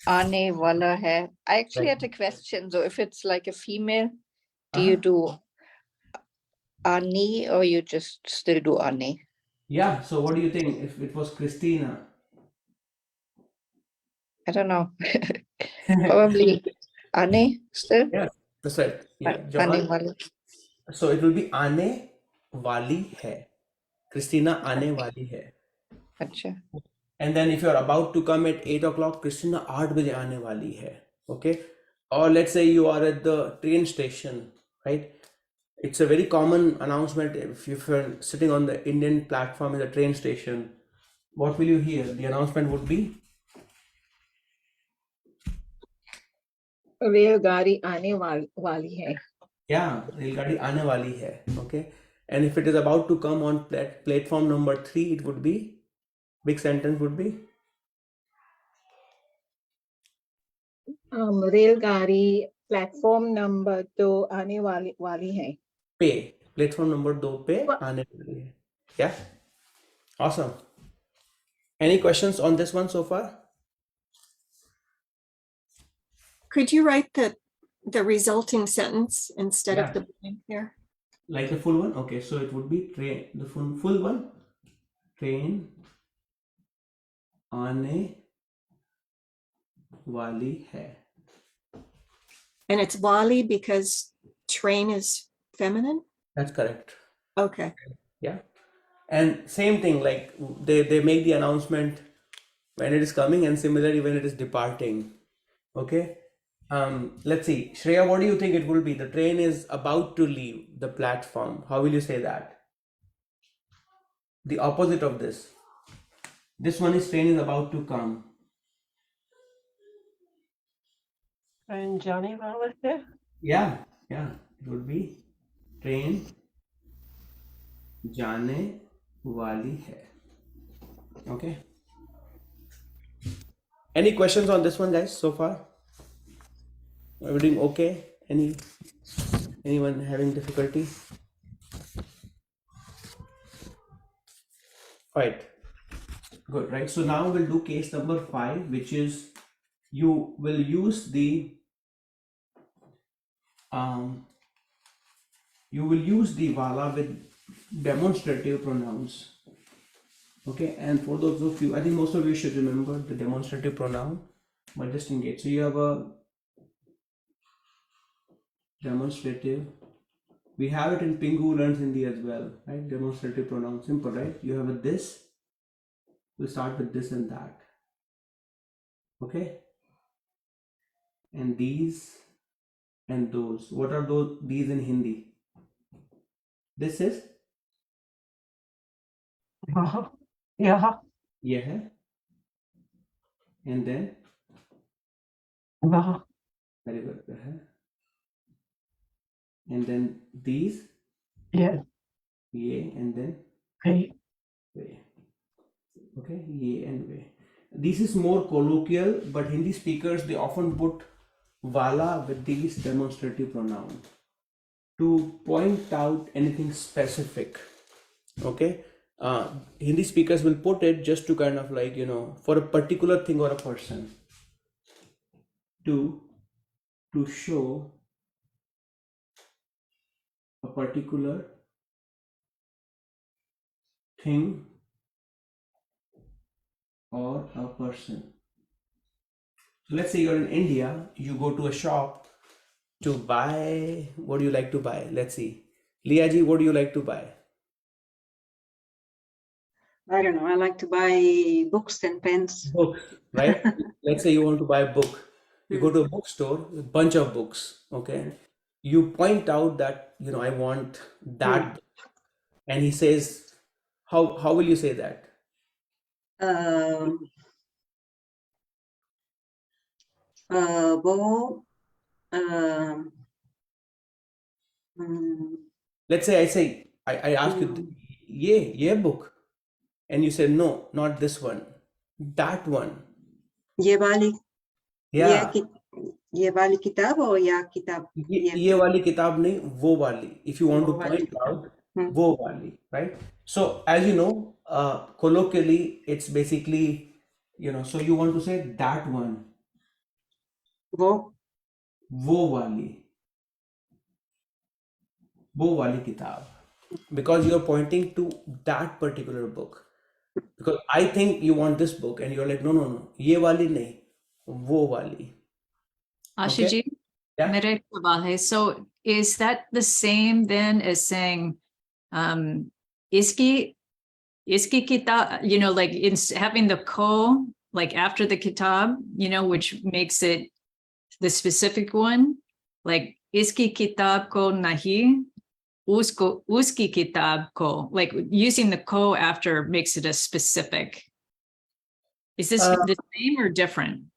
aane wala hai. I actually Right. had a question. So if it's like a female, do Uh-huh. you do ani or you just still do ane? Yeah, so what do you think if it was Christina? I don't know. Probably ane still. Yeah, that's right. Yeah, Ane John. wala. So it will be aane wali hai. Christina aane wali hai. Acha. And then if you're about to come at 8 o'clock, Christina 8 baje aane wali hai. Okay. Or let's say you are at the train station, right? It's a very common announcement if you're sitting on the Indian platform in the train station. What will you hear? The announcement would be रेलगाड़ी आने वाली है. yeah, रेलगाड़ी आने वाली है. Okay. And if it is about to come on platform number 3, it would be big sentence would be रेलगाड़ी platform number 2 आने वाली है. पे platform number 2 पे आने वाली है. Yeah. Awesome. Any questions on this one so far? Could you write the resulting sentence instead Yeah. of the blank here? Like the full one? Okay, so it would be train, the full one. Train आने वाली है. And it's wali because train is feminine? That's correct. Okay. Yeah. And same thing, like they make the announcement when it is coming and similarly when it is departing. Okay. Let's see. Shreya, what do you think it will be? The train is about to leave the platform. How will you say that? The opposite of this. This one is train is about to come. Train जाने वाला है. Yeah. It would be train जाने वाली है. Okay. Any questions on this one, guys, so far? Everything okay? Anyone having difficulty? Right. Good, right? So now we'll do case number 5, which is you will use the wala with demonstrative pronouns. Okay, and for those of you, I think most of you should remember the demonstrative pronoun, but just in case. So you have a demonstrative. We have it in Pingu Learns Hindi as well, right? Demonstrative pronoun, simple, right? You have a this. We'll start with this and that. Okay? And these and those. What are those? These in Hindi? This is यहाँ yeah. And then वहाँ very good. And then these ये ye and then है. way. Okay, ye and way. This is more colloquial, but Hindi speakers they often put wala with these demonstrative pronouns to point out anything specific. Okay, Hindi speakers will put it just to kind of like, you know, for a particular thing or a person to show a particular thing or a person. So let's say you're in India, you go to a shop to buy, what do you like to buy? Let's see. Leah ji, what do you like to buy? I don't know. I like to buy books and pens. Books, right? Let's say you want to buy a book. You go to a bookstore, a bunch of books, okay? You point out that, you know, I want that book. And he says, how will you say that? वो Let's say I ask you, ye book, and you say no, not this one, that one. ये वाली Yeah, ये वाली किताब और या किताब ये वाली किताब नहीं, वो वाली. If you want to वो वाली point किताब out, वो वाली, right? So as you know, colloquially, it's basically, so you want to say that one, वो वो वाली किताब, because you're pointing to that particular book. Because I think you want this book, and you're like, no, ये वाली नहीं, वो वाली. Ashu Ji, Yeah. mere sawal hai. So is that the same then as saying, iski kitab, like in having the ko, like after the kitab, which makes it the specific one, like iski kitab ko nahi, uski kitab ko, like using the ko after makes it a specific. Is this the same or different?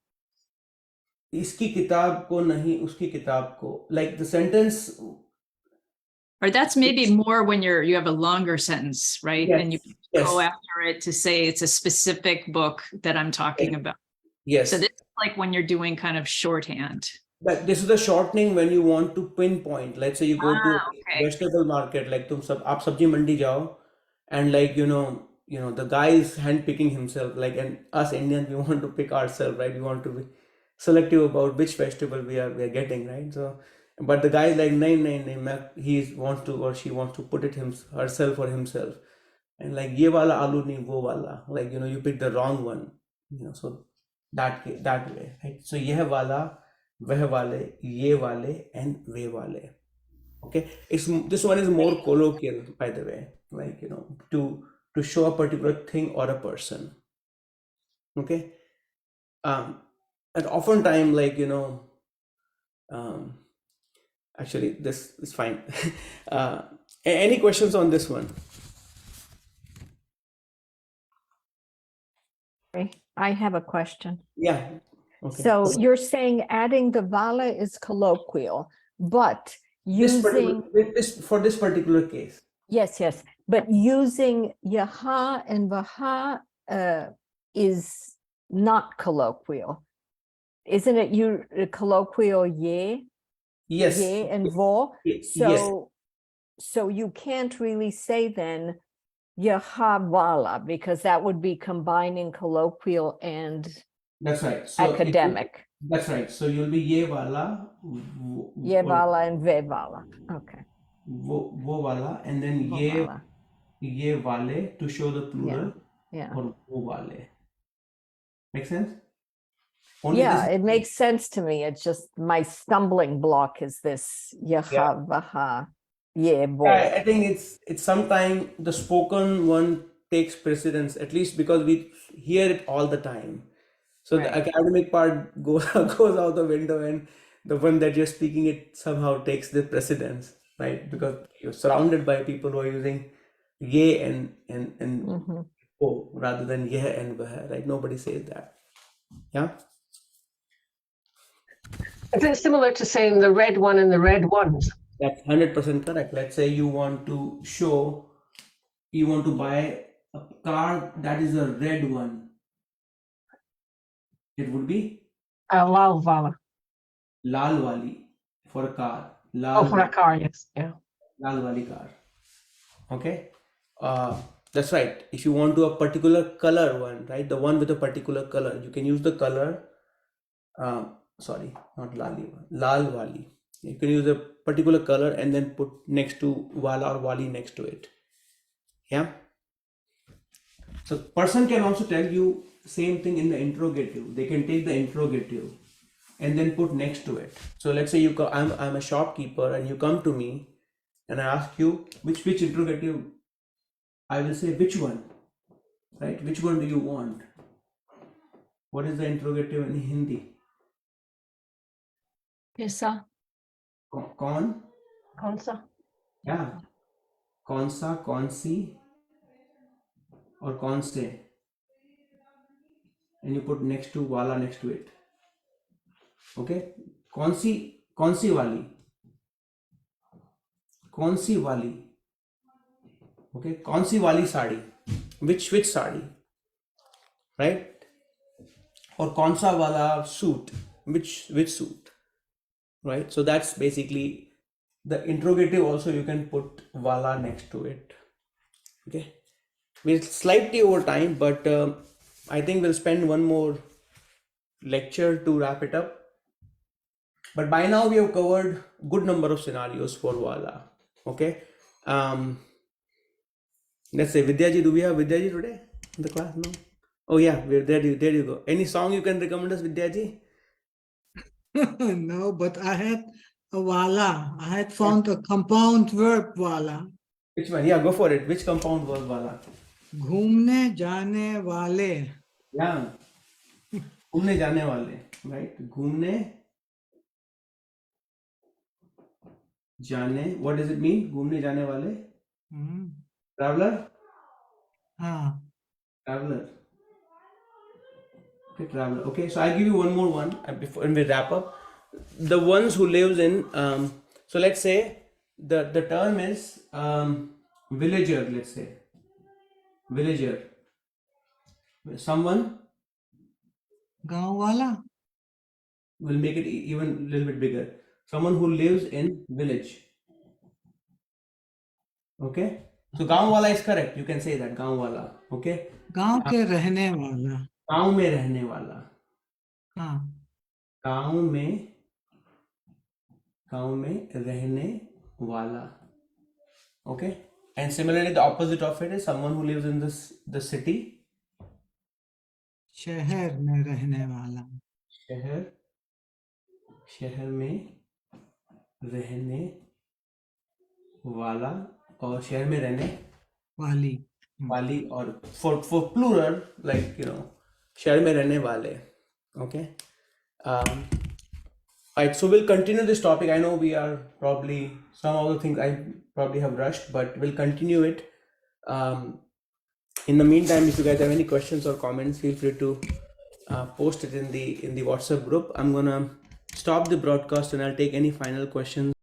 इसकी किताब को नहीं, उसकी किताब को, like the sentence. Or that's maybe more when you have a longer sentence, right? Yes, And you yes. go after it to say it's a specific book that I'm talking about. Yes. So this is like when you're doing kind of shorthand. But this is the shortening when you want to pinpoint. Let's say you go to okay. vegetable market, like आप सब्जी मंडी जाओ, and like the guy is hand picking himself, like, and us Indians, we want to pick ourselves, right? We want to be selective about which vegetable we are getting, right? So, but the guy is like, nahin, he wants to, or she wants to put it herself or himself, and like ye wala aloo nahi, wo wala, like you pick the wrong one, so that way, right? So yeh wala, वह वाले, ये वाले, and वे वाले. Okay, this one is more colloquial, by the way, like to show a particular thing or a person. Okay, and oftentimes, like actually this is fine. Any questions on this one? I have a question. Yeah. Okay. So you're saying adding the vala is colloquial, but using for this particular case. yes, but using yaha and vaha is not colloquial. Isn't it colloquial ye? Yes. Ye and vo. Yes. So you can't really say then yaha vala, because that would be combining colloquial and That's right. So academic. That's right. So you'll be ye wala, Ye vala and ve vala. Okay. Wo wala, and then Vo ye vala. wale to show the plural. Yeah. Or wo wale. Make sense? It makes sense to me. It's just my stumbling block is this yaha vaha ye vo. I think it's sometimes the spoken one takes precedence, at least because we hear it all the time. So the academic part goes out the window, and the one that you're speaking it somehow takes the precedence, right? Because you're surrounded by people who are using ye and o rather than yeh and vah, right? Nobody says that. Yeah. It's similar to saying the red one and the red ones. That's 100% correct. Let's say you want to buy a car that is a red one. It would be Lal vala. lal wali for a car. For a car, yes. Yeah. Lal wali car. Okay. That's right. If you want to a particular color one, right? The one with a particular color, you can use the color. Sorry, not lali. Lal wali. You can use a particular color and then put next to wala or wali next to it. Yeah. So person can also tell you same thing in the interrogative. They can take the interrogative and then put next to it. So let's say I'm a shopkeeper and you come to me and I ask you which interrogative. I will say which one, right? Which one do you want? What is the interrogative in Hindi? Kaisa? Kaun? Kaunsa? Yeah. Kaun sa, kaun si, or kaun se. And you put next to wala next to it. Okay, कौन सी वाली, okay, कौन सी वाली sari, which sari, right? और कौन सा वाला suit, which suit, right? So that's basically the interrogative. Also you can put wala next to it. Okay, we're slightly over time, but I think we'll spend one more lecture to wrap it up. But by now we have covered good number of scenarios for wala. Okay, let's say Vidyaji, do we have Vidyaji today in the class? No. Oh yeah, there you go. Any song you can recommend us, Vidyaji? No, but I had a wala. I had found a compound verb wala. Which one? Yeah, go for it. Which compound verb wala? घूमने जाने वाले. Yeah, घूमने जाने वाले, right? घूमने जाने. What does it mean? घूमने जाने वाले. Traveler. हाँ. Traveler. Okay, traveler. Okay, so I'll give you one more one before and we wrap up. The ones who lives in so let's say the term is villager. Let's say villager. Someone. गाँव वाला. We'll make it even a little bit bigger. Someone who lives in village. Okay, so गाँव वाला is correct. You can say that गाँव वाला. Okay. गाँव के रहने वाला. गाँव में रहने वाला. हाँ. गाँव में रहने वाला. Okay, and similarly the opposite of it is someone who lives in the city. शहर में रहने वाला. शहर में रहने वाला और शहर में रहने वाली और for plural, like शहर में रहने वाले. Okay. Right, so we'll continue this topic. I know we are probably some of the things I probably have rushed, but we'll continue it. In the meantime, if you guys have any questions or comments, feel free to post it in the WhatsApp group. I'm gonna stop the broadcast and I'll take any final questions